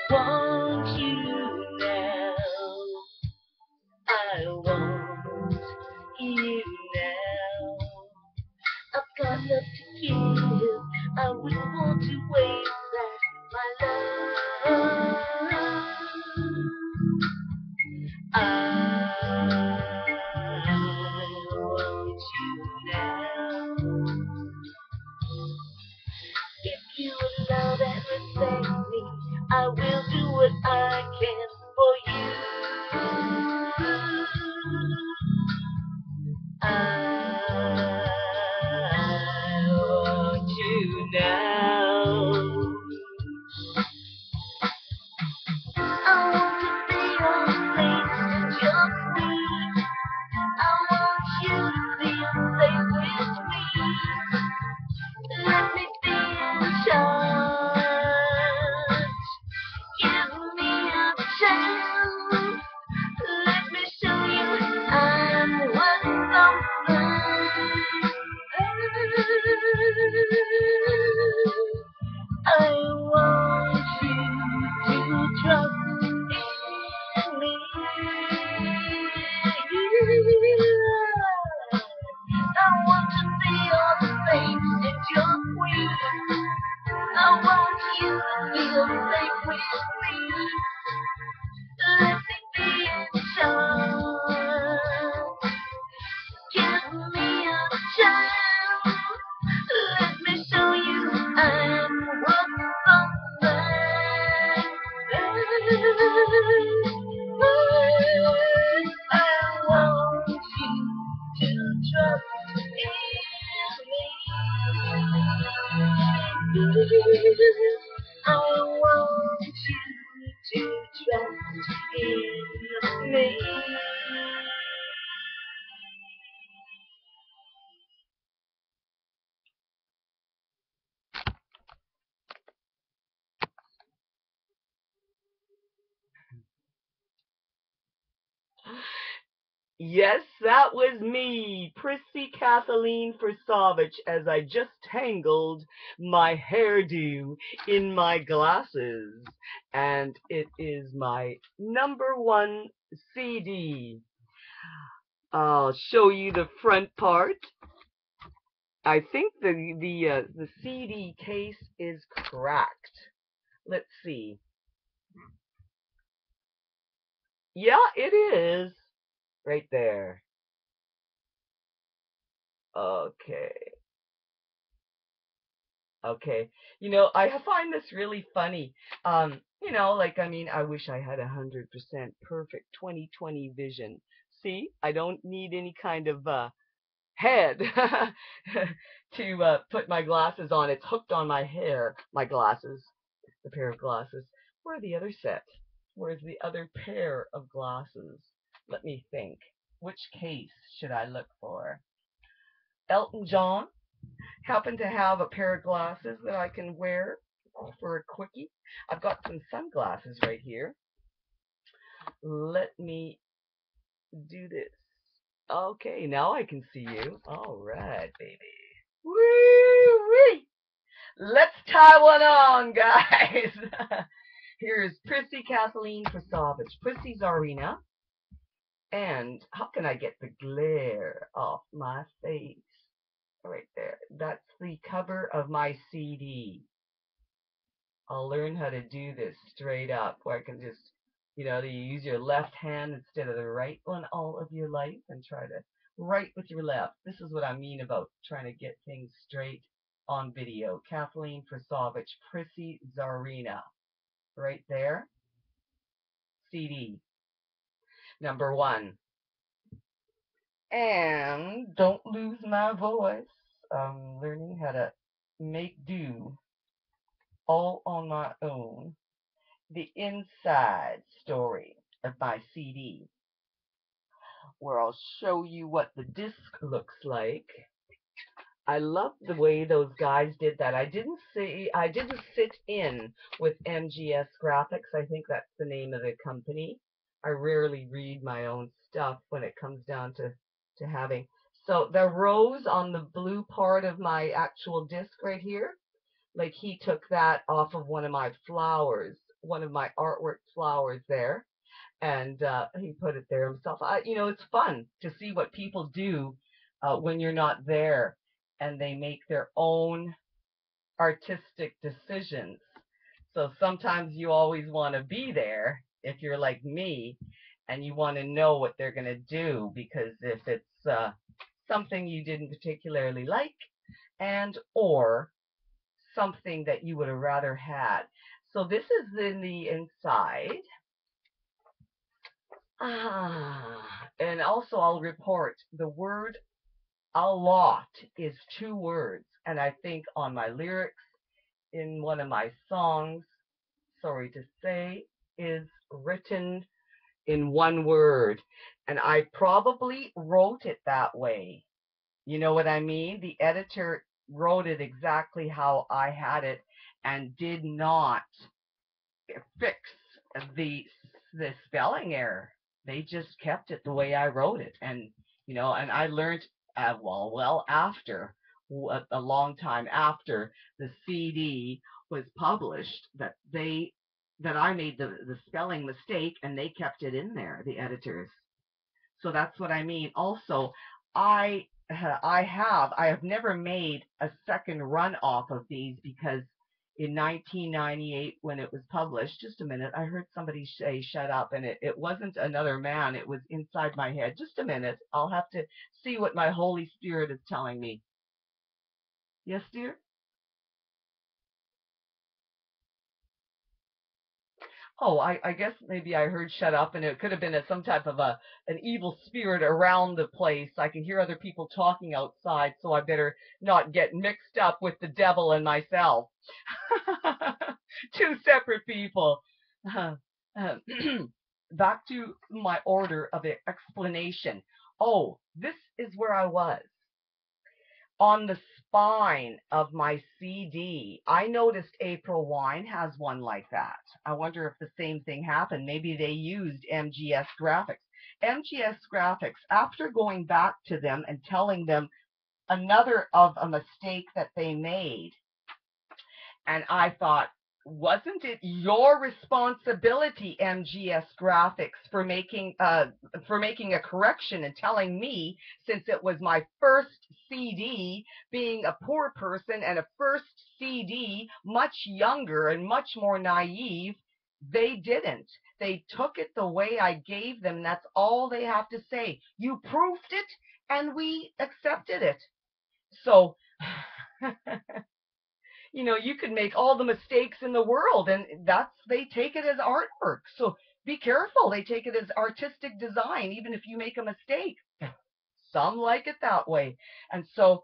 want you now. I want you now. I've got love to give. I wouldn't want to waste that, my love. I want you now. If you allow that respect me, I will do what I can for you. I want you now. I want to be your place, just me. I want you to feel safe with me. Let me be in charge. Give me a chance. Let me show you I'm worth something. I want you to trust in me. I want to be all the things that you're queen. I want you to feel safe with me. Let me be in charge. Give me a chance. Let me show you I'm worth something. I want you to trust in me. I want you to trust in me. Yes, that was me, Prissy Kathleen Forsavich, as I just tangled my hairdo in my glasses. And it is my #1 CD. I'll show you the front part. I think the CD case is cracked. Let's see. Yeah, it is. Right there. Okay. Okay. I find this really funny. I wish I had 100% perfect 20/20 vision. See, I don't need any kind of head to put my glasses on. It's hooked on my hair, my glasses, the pair of glasses. Where are the other set? Where's the other pair of glasses? Let me think. Which case should I look for? Elton John happen to have a pair of glasses that I can wear for a quickie. I've got some sunglasses right here. Let me do this. Okay, now I can see you. All right, baby. Woo-wee! Let's tie one on, guys. Here's Prissy Kathleen Forsavich, Prissy CZARINA. And how can I get the glare off my face? Right there. That's the cover of my CD. I'll learn how to do this straight up, where I can just, you use your left hand instead of the right one all of your life and try to write with your left. This is what I mean about trying to get things straight on video. Kathleen Forsavich, Prissy CZARINA. Right there. CD. #1. And don't lose my voice. I'm learning how to make do all on my own. The inside story of my CD, where I'll show you what the disc looks like. I love the way those guys did that. I didn't sit in with MGS Graphics. I think that's the name of the company. I rarely read my own stuff when it comes down to having. So the rose on the blue part of my actual disc right here, like he took that off of one of my flowers one of my artwork flowers there, and he put it there himself. It's fun to see what people do when you're not there, and they make their own artistic decisions. So sometimes you always want to be there if you're like me, and you want to know what they're going to do, because if it's something you didn't particularly like, and or something that you would have rather had. So this is in the inside. And also I'll report the word a lot is 2 words. And I think on my lyrics in one of my songs, sorry to say, is written in 1 word. And I probably wrote it that way. You know what I mean? The editor wrote it exactly how I had it and did not fix the the spelling error. They just kept it the way I wrote it, and and I learned after a long time after the CD was published that I made the spelling mistake, and they kept it in there, the editors. So that's what I mean. Also, I have never made a second run off of these, because in 1998 when it was published, just a minute, I heard somebody say shut up, and it wasn't another man, it was inside my head. Just a minute, I'll have to see what my Holy Spirit is telling me. Yes, dear? Oh, I guess maybe I heard shut up, and it could have been some type of an evil spirit around the place. I can hear other people talking outside, so I better not get mixed up with the devil and myself. 2 separate people. Back to my order of explanation. Oh, this is where I was. On the spine of my CD, I noticed April Wine has one like that. I wonder if the same thing happened. Maybe they used MGS Graphics. MGS Graphics, after going back to them and telling them another of a mistake that they made, and I thought, wasn't it your responsibility, MGS Graphics, for making a correction and telling me, since it was my first CD, being a poor person and a first CD, much younger and much more naive? They didn't. They took it the way I gave them. That's all they have to say. You proved it, and we accepted it. So you could make all the mistakes in the world, and they take it as artwork. So be careful. They take it as artistic design, even if you make a mistake. Some like it that way. And so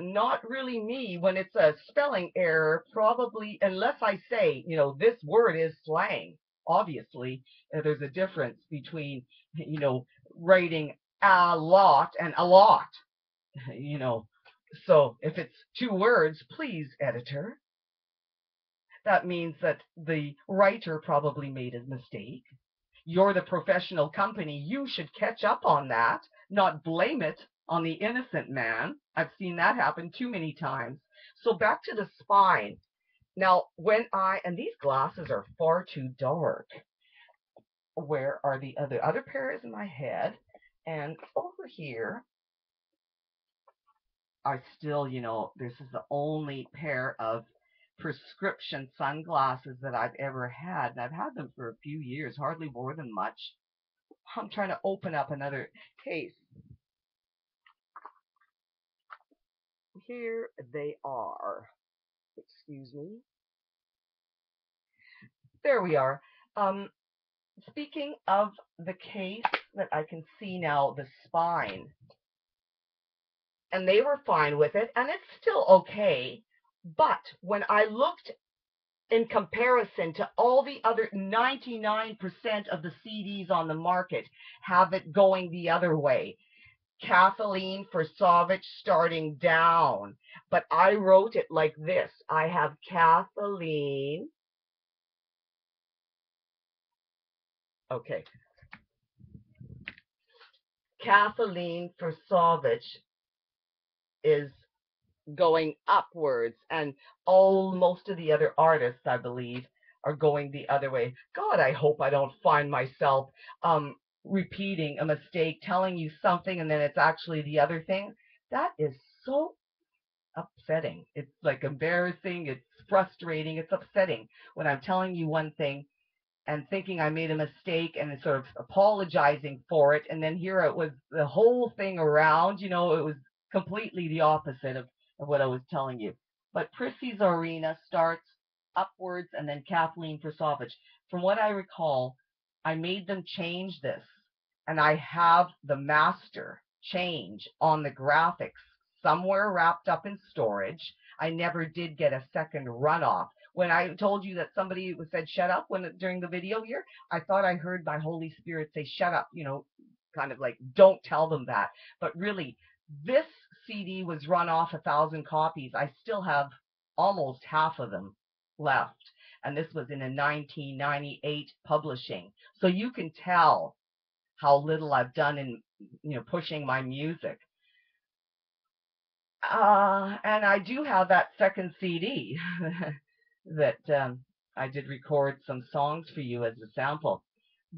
not really me when it's a spelling error, probably, unless I say, this word is slang. Obviously, there's a difference between, writing a lot and a lot, you know. So if it's 2 words, please, editor, that means that the writer probably made a mistake. You're the professional company. You should catch up on that, not blame it on the innocent man. I've seen that happen too many times. So back to the spine. Now, and these glasses are far too dark. Where are the other pairs in my head? And over here, I still, this is the only pair of prescription sunglasses that I've ever had, and I've had them for a few years, hardly more than much. I'm trying to open up another case. Here they are. Excuse me. There we are. Speaking of the case that I can see now, the spine, and they were fine with it, and it's still okay. But when I looked in comparison to all the other 99% of the CDs on the market, have it going the other way. Kathleen Forsovich starting down. But I wrote it like this. I have Kathleen. Okay. Kathleen Forsovich is going upwards, and most of the other artists, I believe, are going the other way. God, I hope I don't find myself repeating a mistake, telling you something, and then it's actually the other thing. That is so upsetting. It's like embarrassing. It's frustrating. It's upsetting when I'm telling you one thing and thinking I made a mistake and sort of apologizing for it. And then here it was the whole thing around, it was completely the opposite of what I was telling you. But Prissy Czarina starts upwards and then Kathleen Prasovich. From what I recall, I made them change this. And I have the master change on the graphics somewhere wrapped up in storage. I never did get a second runoff. When I told you that somebody said shut up during the video here, I thought I heard my Holy Spirit say shut up, kind of like don't tell them that. But really, this CD was run off 1,000 copies. I still have almost half of them left. And this was in a 1998 publishing. So you can tell how little I've done in pushing my music. And I do have that second CD that I did record some songs for you as a sample.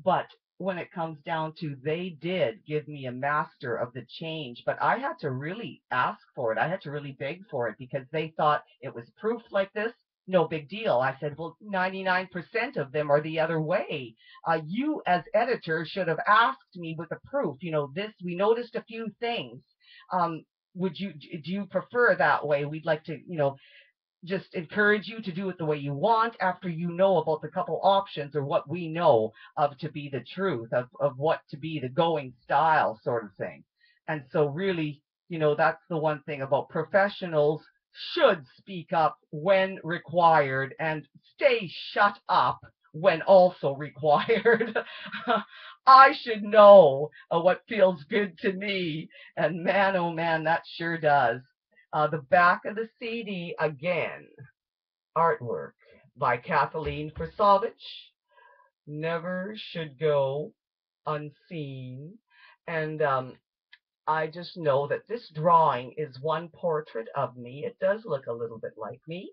But when it comes down to, they did give me a master of the change, but I had to really ask for it. I had to really beg for it because they thought it was proof like this. No big deal. I said, well, 99% of them are the other way. You as editor should have asked me with the proof. This, we noticed a few things. Do you prefer that way? We'd like to, just encourage you to do it the way you want after you know about the couple options or what we know of to be the truth of what to be the going style sort of thing. And so really, that's the one thing about professionals should speak up when required and stay shut up when also required. I should know what feels good to me, and man, oh man, that sure does. The back of the CD, again, artwork by Kathleen Prasovich. Never should go unseen. And I just know that this drawing is one portrait of me. It does look a little bit like me.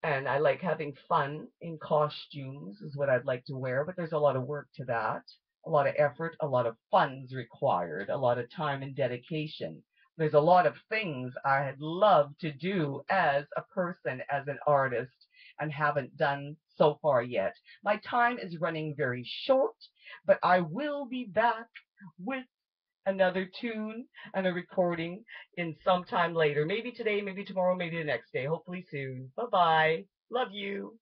And I like having fun in costumes is what I'd like to wear, but there's a lot of work to that. A lot of effort, a lot of funds required, a lot of time and dedication. There's a lot of things I'd love to do as a person, as an artist, and haven't done so far yet. My time is running very short, but I will be back with another tune and a recording in some time later. Maybe today, maybe tomorrow, maybe the next day. Hopefully soon. Bye-bye. Love you.